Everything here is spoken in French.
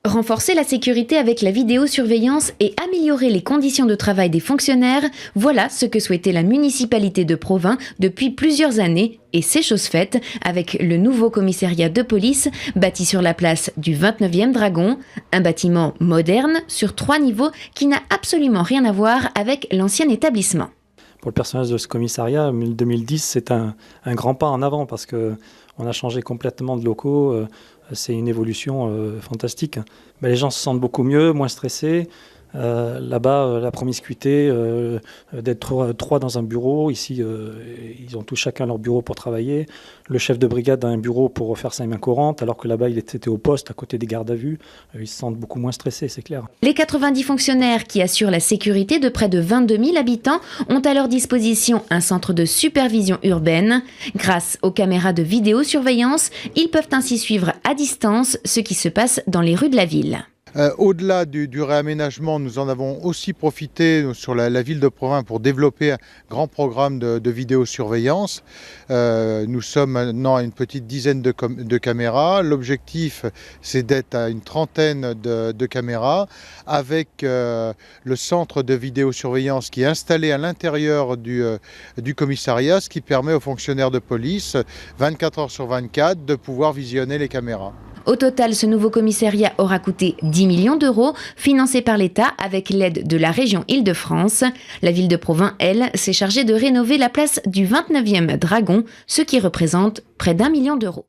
Renforcer la sécurité avec la vidéosurveillance et améliorer les conditions de travail des fonctionnaires, voilà ce que souhaitait la municipalité de Provins depuis plusieurs années, et c'est chose faite avec le nouveau commissariat de police bâti sur la place du 29e Dragon, un bâtiment moderne sur 3 niveaux qui n'a absolument rien à voir avec l'ancien établissement. Pour le personnel de ce commissariat, 2010, c'est un grand pas en avant parce qu'on a changé complètement de locaux. C'est une évolution fantastique. Les gens se sentent beaucoup mieux, moins stressés. Là-bas, la promiscuité, d'être 3 dans un bureau. Ici, ils ont tous chacun leur bureau pour travailler. Le chef de brigade a un bureau pour faire sa main courante, alors que là-bas, il était au poste, à côté des gardes à vue. Ils se sentent beaucoup moins stressés, c'est clair. Les 90 fonctionnaires qui assurent la sécurité de près de 22 000 habitants ont à leur disposition un centre de supervision urbaine. Grâce aux caméras de vidéosurveillance, ils peuvent ainsi suivre à distance ce qui se passe dans les rues de la ville. Au-delà du réaménagement, nous en avons aussi profité sur la ville de Provins pour développer un grand programme de vidéosurveillance. Nous sommes maintenant à une petite dizaine de caméras. L'objectif, c'est d'être à une trentaine de caméras avec le centre de vidéosurveillance qui est installé à l'intérieur du commissariat, ce qui permet aux fonctionnaires de police, 24 heures sur 24, de pouvoir visionner les caméras. Au total, ce nouveau commissariat aura coûté 10 millions d'euros, financé par l'État avec l'aide de la région Île-de-France. La ville de Provins, elle, s'est chargée de rénover la place du 29e Dragon, ce qui représente près d'1 million d'euros.